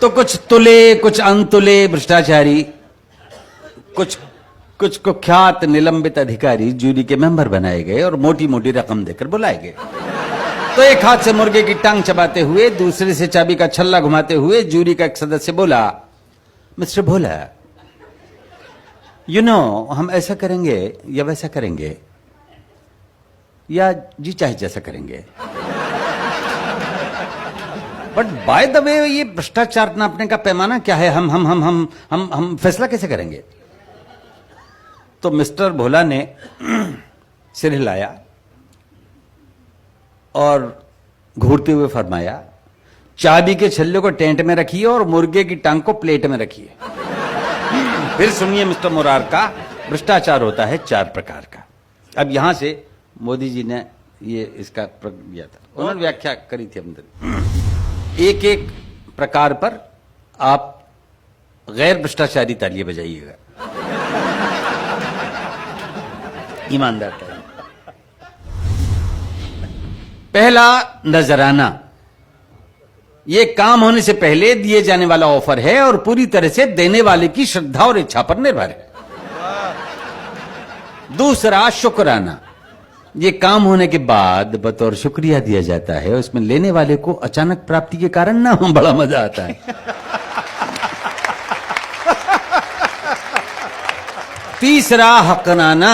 तो कुछ तुले कुछ अनतुले भ्रष्टाचारी, कुछ कुछ कुख्यात निलंबित अधिकारी जूरी के मेंबर बनाए गए और मोटी मोटी रकम देकर बुलाए गए। तो एक हाथ से मुर्गे की टांग चबाते हुए, दूसरे से चाबी का छल्ला घुमाते हुए जूरी का एक सदस्य बोला, मिस्टर भोला, हम ऐसा करेंगे या वैसा करेंगे, या जी चाहे जैसा करेंगे, बट बाय द वे ये भ्रष्टाचार नापने का पैमाना क्या है? हम फैसला कैसे करेंगे? तो मिस्टर भोला ने सिर हिलाया और घूरते हुए फरमाया, चाबी के छल्ले को टेंट में रखिए और मुर्गे की टांग को प्लेट में रखिए। फिर सुनिए मिस्टर मुरारका, भ्रष्टाचार होता है 4 प्रकार का। अब यहां से मोदी जी ने ये इसका दिया था, उन्होंने व्याख्या करी थी अंदर। एक एक प्रकार पर आप गैर भ्रष्टाचारी तालियां बजाइएगा, ईमानदार तालियां। पहला, नजराना। ये काम होने से पहले दिए जाने वाला ऑफर है और पूरी तरह से देने वाले की श्रद्धा और इच्छा पर निर्भर है। दूसरा, शुक्राना। ये काम होने के बाद बतौर शुक्रिया दिया जाता है, उसमें लेने वाले को अचानक प्राप्ति के कारण ना बड़ा मजा आता है। तीसरा, हकनाना,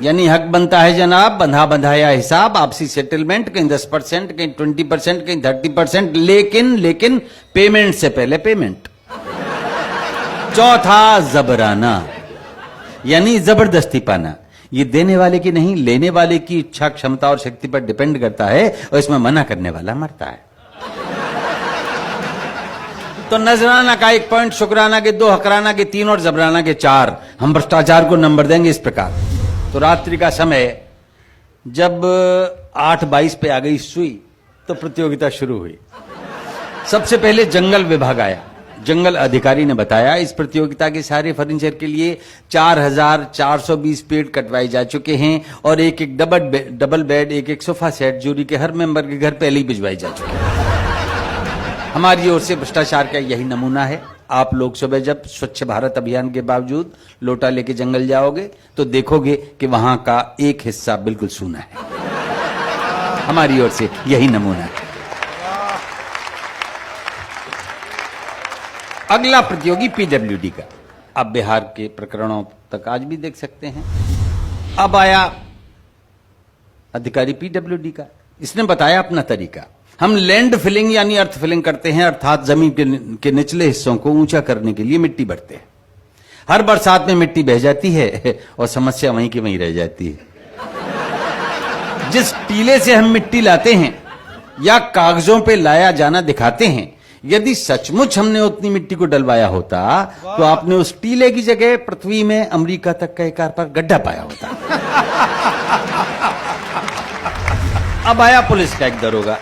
यानी हक बनता है जनाब, बंधा बंधाया हिसाब, आपसी सेटलमेंट, कहीं 10%, कहीं 20%, कहीं 30%, लेकिन पेमेंट से पहले पेमेंट। चौथा, जबराना, यानी जबरदस्ती पाना। ये देने वाले की नहीं, लेने वाले की इच्छा, क्षमता और शक्ति पर डिपेंड करता है और इसमें मना करने वाला मरता है। तो नजराना का 1 पॉइंट, शुक्राना के 2, हकराना के 3 और जबराना के 4। हम भ्रष्टाचार को नंबर देंगे इस प्रकार। तो रात्रि का समय जब 8:22 पे आ गई सुई, तो प्रतियोगिता शुरू हुई। सबसे पहले जंगल विभाग आया। जंगल अधिकारी ने बताया, इस प्रतियोगिता के सारे फर्नीचर के लिए 4420 पेड़ कटवाए जा चुके हैं और एक एक डबल बेड, एक एक सोफा सेट जूरी के हर मेंबर के घर पहले ही भिजवाई जा चुके हैं। हमारी ओर से भ्रष्टाचार का यही नमूना है। आप लोग सुबह जब स्वच्छ भारत अभियान के बावजूद लोटा लेके जंगल जाओगे तो देखोगे कि वहां का एक हिस्सा बिल्कुल सूना है। हमारी ओर से यही नमूना है। अगला प्रतियोगी पीडब्ल्यूडी का। आप बिहार के प्रकरणों तक आज भी देख सकते हैं। अब आया अधिकारी पीडब्ल्यूडी का। इसने बताया अपना तरीका। हम लैंड फिलिंग यानी अर्थ फिलिंग करते हैं, अर्थात जमीन के निचले हिस्सों को ऊंचा करने के लिए मिट्टी भरते हैं। हर बरसात में मिट्टी बह जाती है और समस्या वहीं की वहीं रह जाती है। जिस टीले से हम मिट्टी लाते हैं या कागजों पे लाया जाना दिखाते हैं, यदि सचमुच हमने उतनी मिट्टी को डलवाया होता तो आपने उस टीले की जगह पृथ्वी में अमेरिका तक का एक पर गड्ढा पाया होता। अब आया पुलिस का एक दरोगा।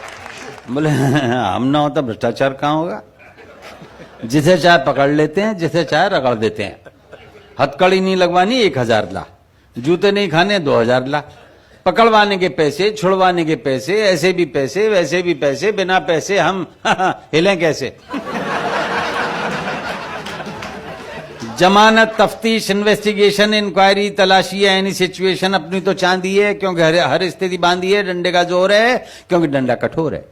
बोले हम ना होता भ्रष्टाचार कहां होगा? जिसे चाहे पकड़ लेते हैं, जिसे चाहे रगड़ देते हैं। हथकड़ी नहीं लगवानी 1000 ला, जूते नहीं खाने 2000 ला, पकड़वाने के पैसे, छुड़वाने के पैसे, ऐसे भी पैसे वैसे भी पैसे, बिना पैसे हम हिलें कैसे? जमानत, तफ्तीश, इन्वेस्टिगेशन, इंक्वायरी, तलाशी, एनी सिचुएशन अपनी तो चांदी है क्योंकि हर स्थिति बांधी है। डंडे का जोर है क्योंकि डंडा कठोर है।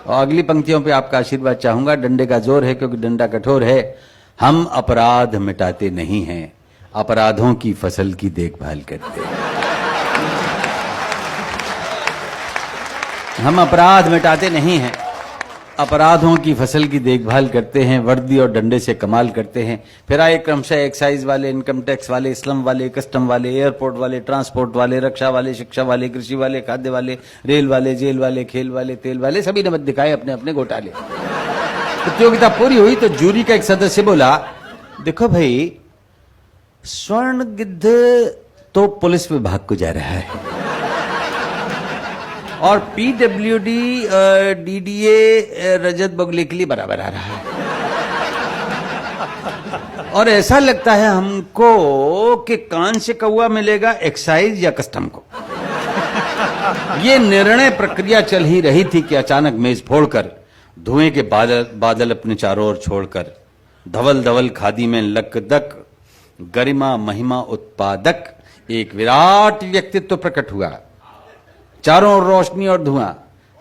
और अगली पंक्तियों पे आपका आशीर्वाद चाहूंगा। डंडे का जोर है क्योंकि डंडा कठोर है। हम अपराध मिटाते नहीं हैं, अपराधों की फसल की देखभाल करते हैं। हम अपराध मिटाते नहीं हैं, अपराधों की फसल की देखभाल करते हैं। वर्दी और डंडे से कमाल करते हैं। फिर आए क्रमशः एक्साइज वाले, इनकम टैक्स वाले, स्लम वाले, कस्टम वाले, एयरपोर्ट वाले, ट्रांसपोर्ट वाले, रक्षा वाले, शिक्षा वाले, कृषि वाले, खाद्य वाले, रेल वाले, जेल वाले, खेल वाले, तेल वाले, सभी ने दिखाए अपने अपने घोटाले। प्रतियोगिता पूरी हुई तो जूरी का एक सदस्य बोला, देखो भाई, स्वर्ण गिद्ध तो पुलिस विभाग को जा रहा है और पीडब्ल्यूडी डीडीए रजत बगले के लिए बराबर आ रहा है। और ऐसा लगता है हमको कि कान से कौवा मिलेगा एक्साइज या कस्टम को। ये निर्णय प्रक्रिया चल ही रही थी कि अचानक मेज फोड़कर धुएं के बादल बादल अपने चारों ओर छोड़कर धवल धवल खादी में लकदक गरिमा महिमा उत्पादक एक विराट व्यक्तित्व प्रकट हुआ। चारों ओर रोशनी और धुआं।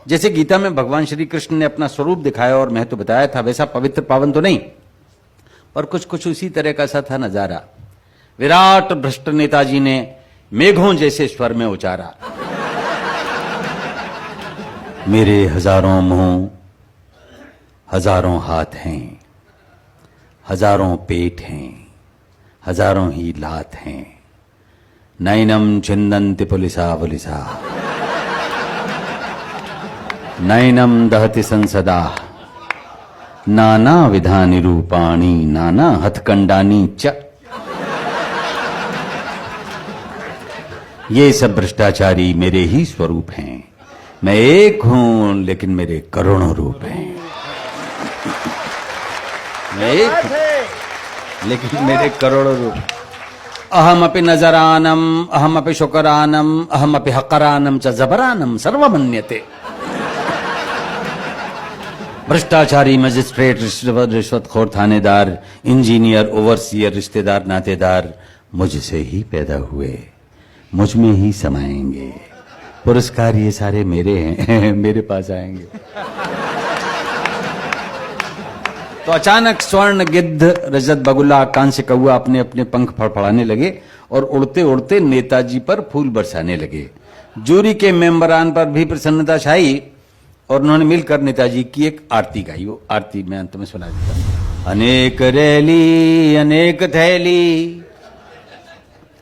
जैसे गीता में भगवान श्री कृष्ण ने अपना स्वरूप दिखाया और महत्व बताया था, वैसा पवित्र पावन तो नहीं, पर कुछ कुछ उसी तरह का सा था नजारा। विराट भ्रष्ट नेताजी ने मेघों जैसे स्वर में उचारा, मेरे हजारों मुंह हजारों हाथ हैं, हजारों पेट हैं, हजारों ही लात हैं, नैनम छिन्दन्ति पुलिसा पुलिसा, नैनम दहति संसदा, नाना विधानि रूपाणि, नाना हथकंडानी च। ये सब भ्रष्टाचारी मेरे ही स्वरूप हैं। मैं एक हूं लेकिन मेरे करोड़ों रूप हैं। मैं एक हूं लेकिन मेरे करोड़ों रूप। अहमपि नजरानम, अहमपि शुकरानम, अहमपि हकरानम च जबरानम सर्वमन्यते। भ्रष्टाचारी मजिस्ट्रेट, रिश्वतखोर थानेदार, इंजीनियर, ओवरसियर, रिश्तेदार, नातेदार मुझसे ही पैदा हुए, मुझ में ही समाएंगे। पुरस्कार ये सारे मेरे हैं, मेरे पास आएंगे। तो अचानक स्वर्ण, गिद्ध, रजत बगुला, कांस्य कौआ अपने अपने पंख फड़फड़ाने लगे और उड़ते उड़ते नेताजी पर फूल बरसाने लगे। जूरी के मेंबरान पर भी प्रसन्नता छाई और उन्होंने मिलकर नेताजी की एक आरती गाई। वो आरती मैं अंत में सुना देता हूं। अनेक रैली अनेक थैली,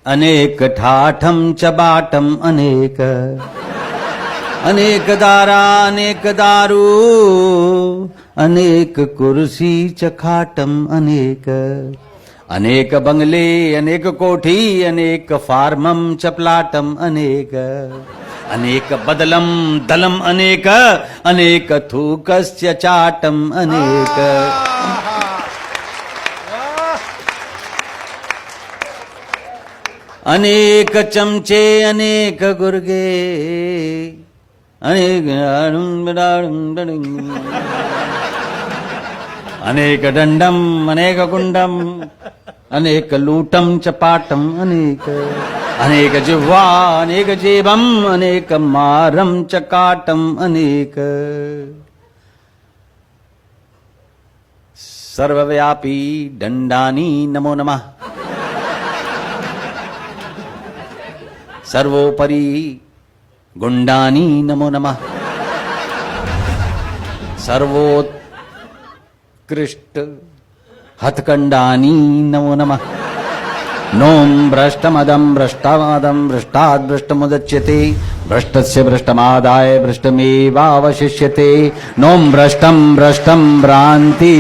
अनेक ठाठम चबाटम अनेक, अनेक दारा अनेक दारू, अनेक कुर्सी चखाटम अनेक, अनेक बंगले अनेक कोठी, अनेक फार्मम चपलाटम अनेक, अनेक बदलम दलम अनेक, अनेक थूकस्य चाटम अनेक। अनेक चमचे अनेक गुर्गे, अनेक अनेक दंडम अनेक कुंडम, अनेक लूटम चपाटम अनेक, अनेक जिह्वा अनेक जेबम, अनेक मारम चकाटम अनेक। सर्वव्यापी दंडानी नमो नमः, सर्वोपरि गुंडानी नमो नमः, सर्वोत्कृष्ट हथकंडानी नमो नमः। नोम भ्रष्टमदम भ्रष्टादम भ्रष्टाद् भ्रष्टमुदच्यते, भ्रष्टस्य भ्रष्टमादाय भ्रष्टमेवावशिष्यते। नोम भ्रष्टम भ्रष्टम भ्रांति